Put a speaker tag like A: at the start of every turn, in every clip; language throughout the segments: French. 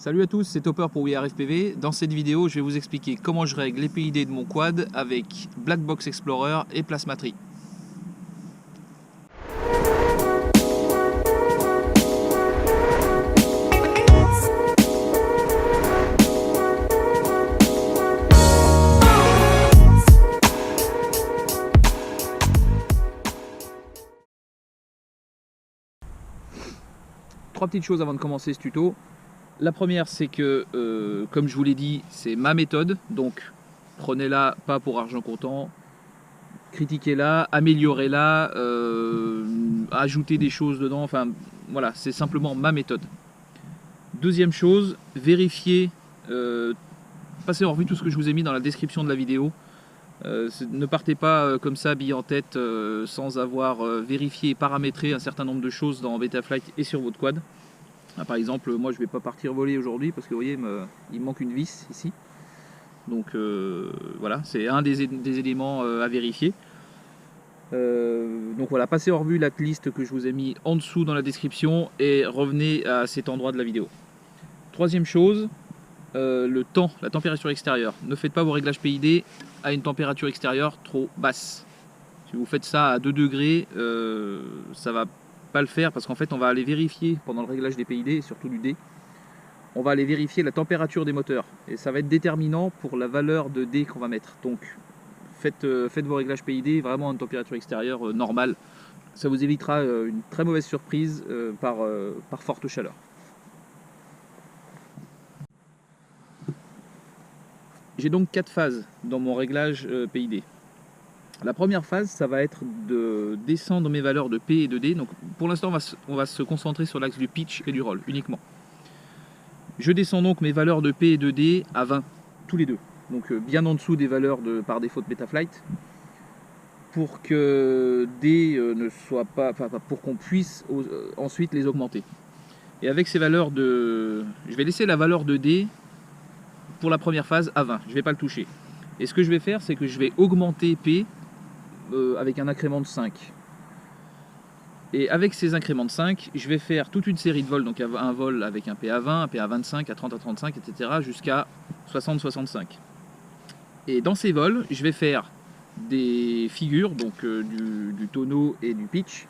A: Salut à tous, c'est Topper pour WeAreFPV. Dans cette vidéo, je vais vous expliquer comment je règle les PID de mon quad avec Blackbox Explorer et Plasmatri. Trois petites choses avant de commencer ce tuto. La première, c'est que, comme je vous l'ai dit, c'est ma méthode, donc prenez-la pas pour argent comptant, critiquez-la, améliorez-la, ajoutez des choses dedans, enfin voilà, c'est simplement ma méthode. Deuxième chose, vérifiez, passez en revue tout ce que je vous ai mis dans la description de la vidéo. Ne partez pas comme ça, bille en tête, sans avoir vérifié et paramétré un certain nombre de choses dans Betaflight et sur votre quad. Par exemple, moi je vais pas partir voler aujourd'hui parce que vous voyez, il me manque une vis ici. Donc voilà, c'est un des éléments à vérifier. Donc voilà, passez en revue la liste que je vous ai mis en dessous dans la description et revenez à cet endroit de la vidéo. Troisième chose, le temps, la température extérieure. Ne faites pas vos réglages PID à une température extérieure trop basse. Si vous faites ça à 2 degrés, ça va pas le faire parce qu'en fait on va aller vérifier pendant le réglage des PID et surtout du D, on va aller vérifier la température des moteurs et ça va être déterminant pour la valeur de D qu'on va mettre. Donc faites vos réglages PID vraiment à une température extérieure normale, ça vous évitera une très mauvaise surprise par forte chaleur. J'ai donc 4 phases dans mon réglage PID. La première phase, ça va être de descendre mes valeurs de P et de D. Donc pour l'instant, on va se concentrer sur l'axe du pitch et du roll uniquement. Je descends donc mes valeurs de P et de D à 20, tous les deux. Donc bien en dessous des valeurs par défaut de Betaflight, pour que D ne soit pas, pour qu'on puisse ensuite les augmenter. Et avec ces valeurs de, je vais laisser la valeur de D pour la première phase à 20. Je ne vais pas le toucher. Et ce que je vais faire, c'est que je vais augmenter P avec un incrément de 5. Et avec ces incréments de 5, je vais faire toute une série de vols, donc un vol avec un P à 20, un P à 25, à 30, à 35, etc. jusqu'à 60, 65. Et dans ces vols, je vais faire des figures, donc du tonneau et du pitch,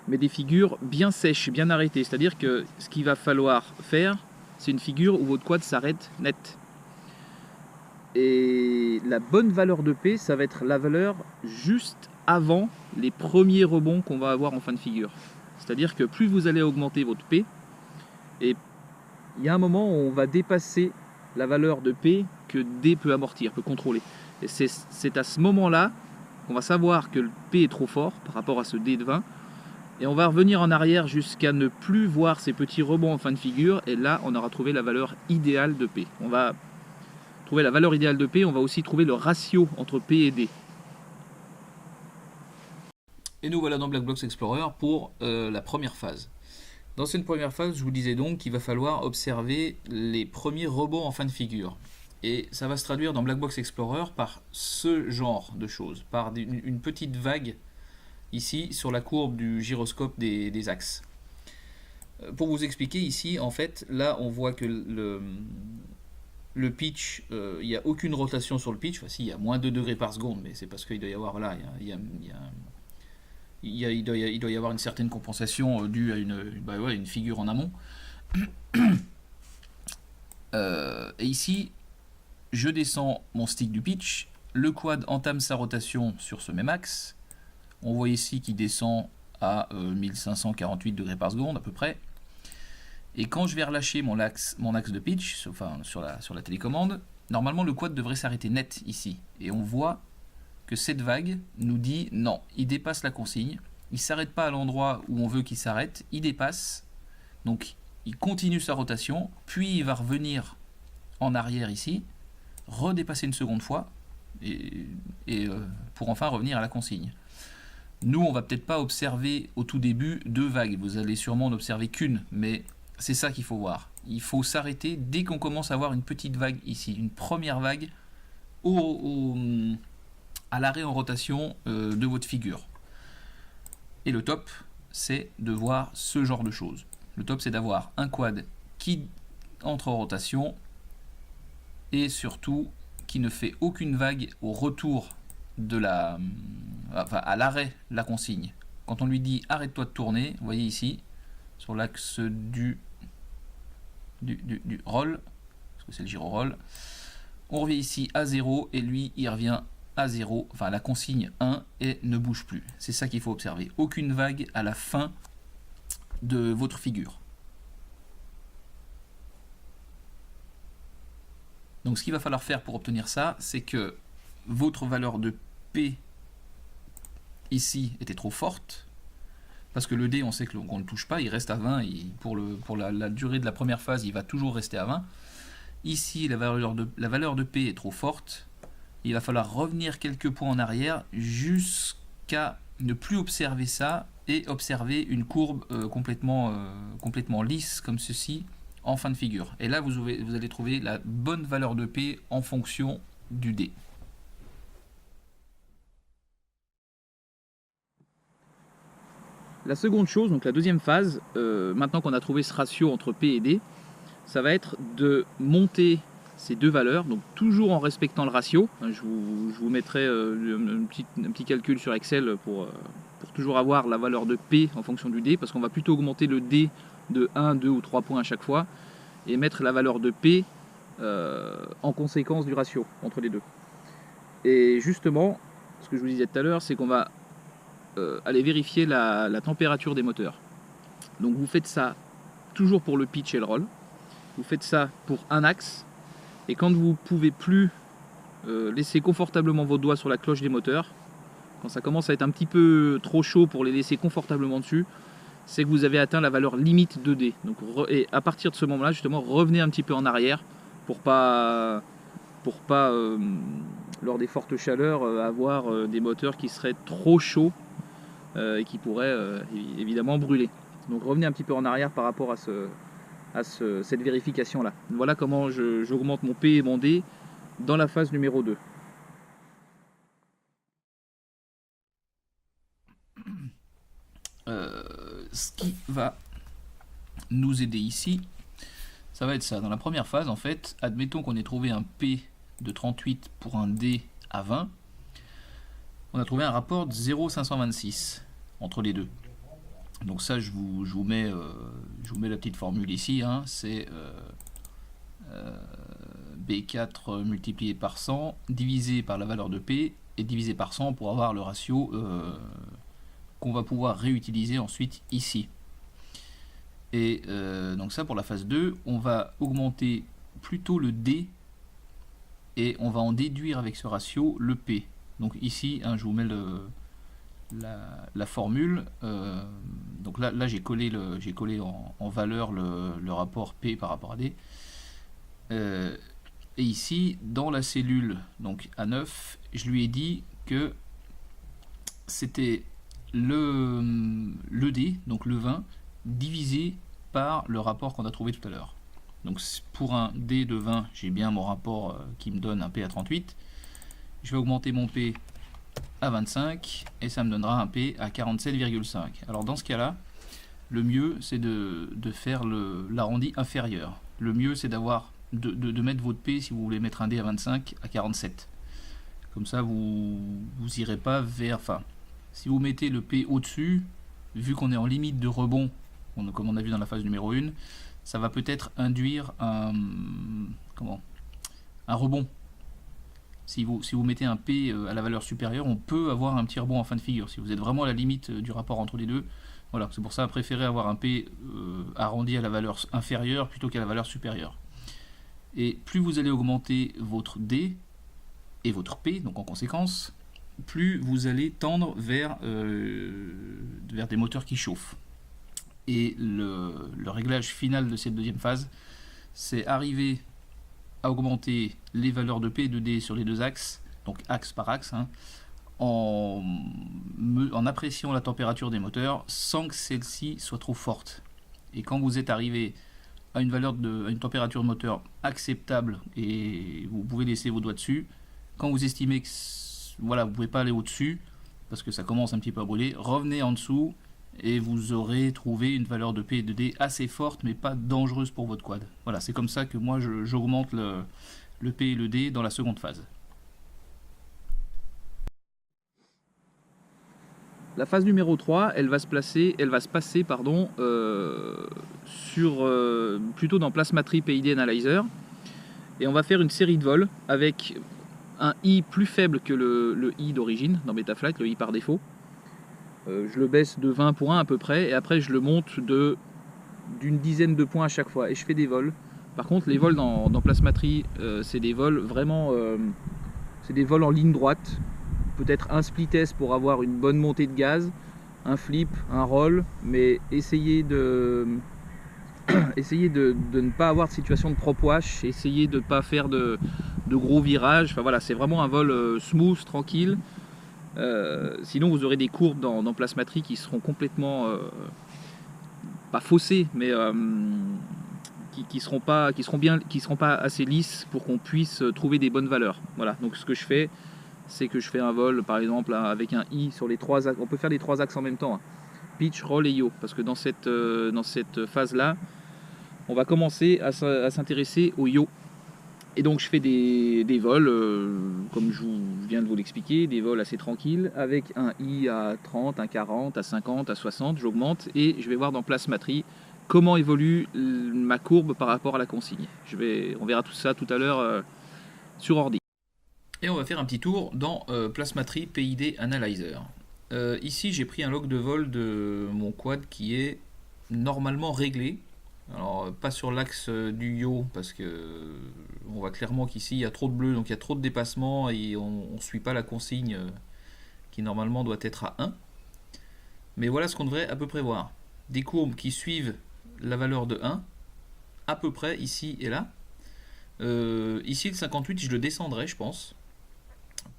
A: mais des figures bien sèches, bien arrêtées. C'est-à-dire que ce qu'il va falloir faire, c'est une figure où votre quad s'arrête net. Et la bonne valeur de P, ça va être la valeur juste avant les premiers rebonds qu'on va avoir en fin de figure. C'est-à-dire que plus vous allez augmenter votre P, et il y a un moment où on va dépasser la valeur de P que D peut amortir, peut contrôler. Et c'est à ce moment-là qu'on va savoir que le P est trop fort par rapport à ce D de 20, et on va revenir en arrière jusqu'à ne plus voir ces petits rebonds en fin de figure, et là on aura trouvé la valeur idéale de P. On va trouver la valeur idéale de P, on va aussi trouver le ratio entre P et D. Et nous voilà dans Blackbox Explorer pour la première phase. Dans cette première phase, je vous disais donc qu'il va falloir observer les premiers rebonds en fin de figure. Et ça va se traduire dans Blackbox Explorer par ce genre de choses, par une petite vague ici sur la courbe du gyroscope des axes. Pour vous expliquer ici, en fait, là on voit que le pitch, il n'y a aucune rotation sur le pitch. Enfin, si, il y a moins 2 degrés par seconde, mais c'est parce qu'il doit y avoir là, il doit y avoir une certaine compensation due à une figure en amont. Et ici, je descends mon stick du pitch, le quad entame sa rotation sur ce même axe. On voit ici qu'il descend à 1548 degrés par seconde à peu près. Et quand je vais relâcher mon axe de pitch, enfin sur la télécommande, normalement le quad devrait s'arrêter net ici. Et on voit que cette vague nous dit non, il dépasse la consigne, il ne s'arrête pas à l'endroit où on veut qu'il s'arrête, il dépasse, donc il continue sa rotation, puis il va revenir en arrière ici, redépasser une seconde fois, et pour enfin revenir à la consigne. Nous, on va peut-être pas observer au tout début 2 vagues, vous allez sûrement n'observer qu'une, mais c'est ça qu'il faut voir. Il faut s'arrêter dès qu'on commence à voir une petite vague ici, une première vague à l'arrêt en rotation de votre figure. Et le top, c'est de voir ce genre de choses. Le top, c'est d'avoir un quad qui
B: entre en rotation et surtout qui ne fait aucune vague au retour de à l'arrêt de la consigne. Quand on lui dit arrête-toi de tourner, vous voyez ici, sur l'axe du roll, parce que c'est le gyro-roll, on revient ici à 0 et lui il revient à 0, enfin la consigne 1 et ne bouge plus. C'est ça qu'il faut observer. Aucune vague à la fin de votre figure. Donc ce qu'il va falloir faire pour obtenir ça, c'est que votre valeur de P ici était trop forte, parce que le D, on sait qu'on ne le touche pas, il reste à 20, pour la durée de la première phase, il va toujours rester à 20. Ici, la valeur de P est trop forte, il va falloir revenir quelques points en arrière jusqu'à ne plus observer ça et observer une courbe complètement lisse comme ceci en fin de figure. Et là, vous allez trouver la bonne valeur de P en fonction du D.
A: La seconde chose, donc la deuxième phase, maintenant qu'on a trouvé ce ratio entre P et D, ça va être de monter ces deux valeurs, donc toujours en respectant le ratio. Je vous mettrai un petit calcul sur Excel pour toujours avoir la valeur de P en fonction du D, parce qu'on va plutôt augmenter le D de 1, 2 ou 3 points à chaque fois, et mettre la valeur de P en conséquence du ratio entre les deux. Et justement, ce que je vous disais tout à l'heure, c'est qu'on va aller vérifier la température des moteurs. Donc vous faites ça toujours pour le pitch et le roll. Vous faites ça pour un axe. Et quand vous ne pouvez plus laisser confortablement vos doigts sur la cloche des moteurs, quand ça commence à être un petit peu trop chaud pour les laisser confortablement dessus, c'est que vous avez atteint la valeur limite de D. Donc, et à partir de ce moment-là, justement, revenez un petit peu en arrière pour pas lors des fortes chaleurs, avoir des moteurs qui seraient trop chauds et qui pourraient évidemment brûler. Donc revenez un petit peu en arrière par rapport à cette vérification là. Voilà comment j'augmente mon P et mon D dans la phase numéro 2.
B: Ce qui va nous aider ici, ça va être ça. Dans la première phase, en fait, admettons qu'on ait trouvé un P de 38 pour un D à 20, on a trouvé un rapport de 0,526 entre les deux. Donc ça, je vous mets la petite formule ici, hein. C'est B4 multiplié par 100 divisé par la valeur de P et divisé par 100 pour avoir le ratio qu'on va pouvoir réutiliser ensuite ici. Et donc ça, pour la phase 2, on va augmenter plutôt le D et on va en déduire avec ce ratio le P. Donc ici, hein, je vous mets la formule. Donc là j'ai collé en valeur le rapport P par rapport à D. Et ici, dans la cellule donc A9, je lui ai dit que c'était le D, donc le 20, divisé par le rapport qu'on a trouvé tout à l'heure. Donc pour un D de 20, j'ai bien mon rapport qui me donne un P à 38. Je vais augmenter mon P à 25 et ça me donnera un P à 47,5. Alors dans ce cas-là, le mieux c'est de faire l'arrondi inférieur. Le mieux c'est de mettre votre P, si vous voulez mettre un D à 25, à 47. Comme ça vous irez pas vers... Enfin, si vous mettez le P au-dessus, vu qu'on est en limite de rebond, comme on a vu dans la phase numéro 1, ça va peut-être induire un rebond. Si vous mettez un P à la valeur supérieure, on peut avoir un petit rebond en fin de figure. Si vous êtes vraiment à la limite du rapport entre les deux, voilà, c'est pour ça préférer avoir un P arrondi à la valeur inférieure plutôt qu'à la valeur supérieure. Et plus vous allez augmenter votre D et votre P, donc en conséquence, plus vous allez tendre vers des moteurs qui chauffent. Et le réglage final de cette deuxième phase, c'est arriver à augmenter les valeurs de P et de D sur les deux axes, donc axe par axe, hein, en appréciant la température des moteurs sans que celle-ci soit trop forte. Et quand vous êtes arrivé à une température de moteur acceptable et vous pouvez laisser vos doigts dessus, quand vous estimez que voilà, vous ne pouvez pas aller au-dessus parce que ça commence un petit peu à brûler, revenez en dessous et vous aurez trouvé une valeur de P et de D assez forte mais pas dangereuse pour votre quad. Voilà, c'est comme ça que moi j'augmente le P et le D dans la seconde phase.
A: La phase numéro 3, elle va se passer plutôt dans Plasma-Tree PID Analyzer. Et on va faire une série de vols avec un I plus faible que le I d'origine dans Betaflight, le I par défaut. Je le baisse de 20 points à peu près, et après je le monte d'une dizaine de points à chaque fois, et je fais des vols. Par contre, les vols dans Plasma-Tree, c'est des vols vraiment... c'est des vols en ligne droite. Peut-être un split S pour avoir une bonne montée de gaz, un flip, un roll, mais essayez de ne pas avoir de situation de prop wash, essayez de ne pas faire de gros virages. Enfin voilà, c'est vraiment un vol smooth, tranquille. Sinon vous aurez des courbes dans Plasma-Tree qui seront complètement pas faussées, mais qui seront pas assez lisses pour qu'on puisse trouver des bonnes valeurs. Voilà, donc ce que je fais, c'est que je fais un vol par exemple avec un I sur les 3 axes. On peut faire les 3 axes en même temps, hein. Pitch, roll et yaw, parce que dans cette phase là on va commencer à s'intéresser au yaw. Et donc je fais des vols, comme je viens de vous l'expliquer, des vols assez tranquilles, avec un I à 30, un 40, à 50, à 60, j'augmente, et je vais voir dans Plasma-Tree comment évolue ma courbe par rapport à la consigne. On verra tout ça tout à l'heure sur ordi.
B: Et on va faire un petit tour dans Plasma-Tree PID Analyzer. Ici j'ai pris un log de vol de mon quad qui est normalement réglé. Alors pas sur l'axe du yaw parce que on voit clairement qu'ici il y a trop de bleu, donc il y a trop de dépassement et on ne suit pas la consigne qui normalement doit être à 1. Mais voilà ce qu'on devrait à peu près voir. Des courbes qui suivent la valeur de 1, à peu près ici et là. Ici le 58 je le descendrai je pense,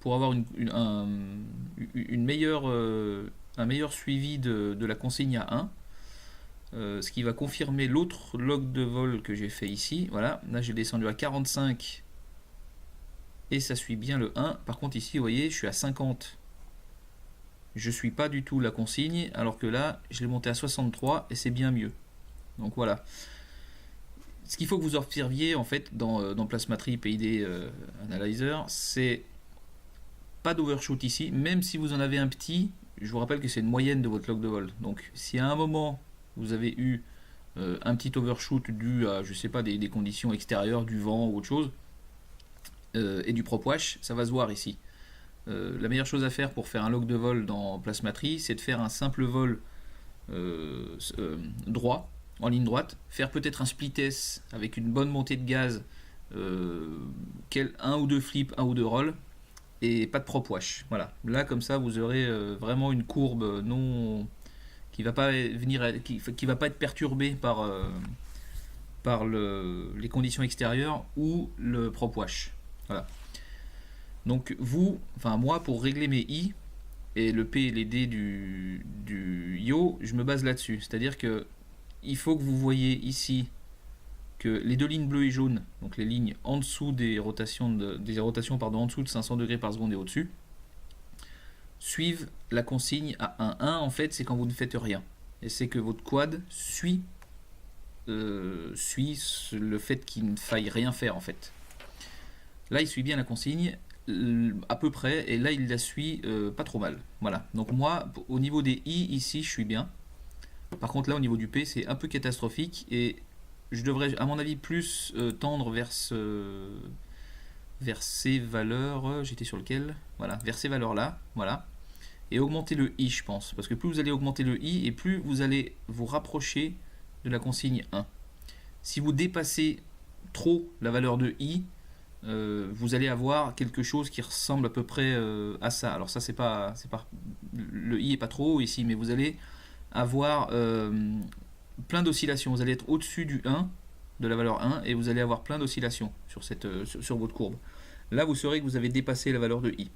B: pour avoir un meilleur suivi de la consigne à 1. Ce qui va confirmer l'autre log de vol que j'ai fait ici. Voilà, là j'ai descendu à 45 et ça suit bien le 1. Par contre ici vous voyez je suis à 50, je suis pas du tout la consigne, alors que là je l'ai monté à 63 et c'est bien mieux. Donc voilà, ce qu'il faut que vous observiez en fait dans Plasma-Tree PID Analyzer, c'est pas d'overshoot ici, même si vous en avez un petit. Je vous rappelle que c'est une moyenne de votre log de vol, donc si à un moment vous avez eu un petit overshoot dû à, je sais pas, des conditions extérieures, du vent ou autre chose, et du prop wash, ça va se voir ici. La meilleure chose à faire pour faire un log de vol dans Plasma-Tree, c'est de faire un simple vol droit, en ligne droite, faire peut-être un split S avec une bonne montée de gaz, un ou deux flips, un ou deux rolls, et pas de prop wash. Voilà. Là, comme ça, vous aurez vraiment une courbe qui va pas être perturbé par les conditions extérieures ou le prop wash. Voilà. Donc moi pour régler mes I et le P et les D du yaw, je me base là-dessus. C'est-à-dire que il faut que vous voyez ici que les deux lignes bleues et jaunes, donc les lignes en dessous des rotations en dessous de 500 degrés par seconde et au-dessus, suivent la consigne à 1. 1 en fait c'est quand vous ne faites rien, et c'est que votre quad suit le fait qu'il ne faille rien faire en fait. Là il suit bien la consigne à peu près, et là il la suit pas trop mal. Voilà, donc moi au niveau des I ici je suis bien. Par contre là au niveau du P c'est un peu catastrophique, et je devrais à mon avis plus tendre vers ces valeurs. J'étais sur lequel? Voilà, vers ces valeurs là, voilà, et augmenter le I je pense, parce que plus vous allez augmenter le I et plus vous allez vous rapprocher de la consigne 1. Si vous dépassez trop la valeur de I, vous allez avoir quelque chose qui ressemble à peu près à ça. Alors ça c'est pas le I est pas trop haut ici, mais vous allez avoir plein d'oscillations. Vous allez être au-dessus du 1, de la valeur 1, et vous allez avoir plein d'oscillations sur votre courbe. Là vous saurez que vous avez dépassé la valeur de I.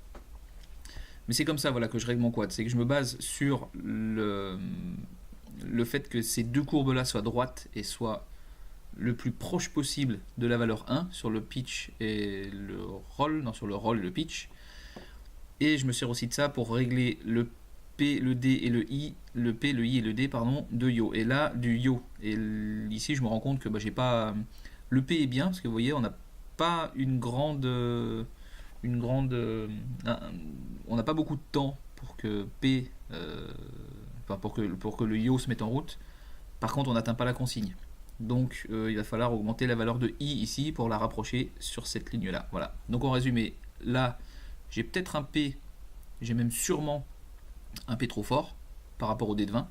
B: Mais c'est comme ça, voilà, que je règle mon quad. C'est que je me base sur le fait que ces deux courbes là soient droites et soient le plus proche possible de la valeur 1 sur le pitch et sur le roll et le pitch. Et je me sers aussi de ça pour régler le P, le D et le I, le P, le I et le D, pardon, de Yo. Et là, du Yo. Et ici, je me rends compte que j'ai pas. Le P est bien, parce que vous voyez, on n'a pas une grande. On n'a pas beaucoup de temps pour que P. Enfin, pour que le Yo se mette en route. Par contre, on n'atteint pas la consigne. Donc, il va falloir augmenter la valeur de I ici pour la rapprocher sur cette ligne-là. Voilà. Donc, en résumé, là, j'ai peut-être un P, j'ai même sûrement un P trop fort par rapport au dé de 20.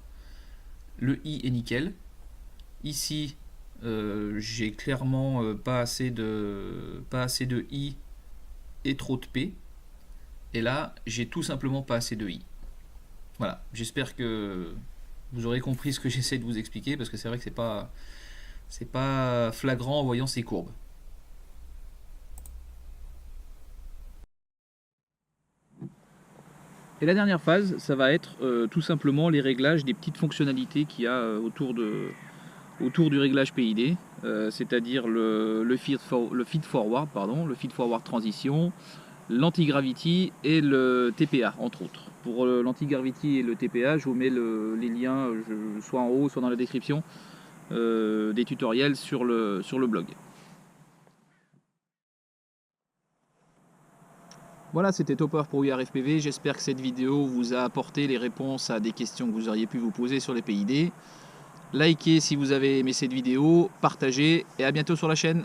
B: Le I est nickel. Ici, j'ai clairement pas assez de I et trop de P. Et là, j'ai tout simplement pas assez de I. Voilà. J'espère que vous aurez compris ce que j'essaie de vous expliquer, parce que c'est vrai que c'est pas flagrant en voyant ces courbes.
A: Et la dernière phase, ça va être tout simplement les réglages des petites fonctionnalités qu'il y a autour du réglage PID, c'est-à-dire le feed forward, le feed forward transition, l'anti-gravity et le TPA, entre autres. Pour l'anti-gravity et le TPA, je vous mets les liens soit en haut, soit dans la description des tutoriels sur le blog. Voilà, c'était Topper pour URFPV. J'espère que cette vidéo vous a apporté les réponses à des questions que vous auriez pu vous poser sur les PID. Likez si vous avez aimé cette vidéo, partagez et à bientôt sur la chaîne.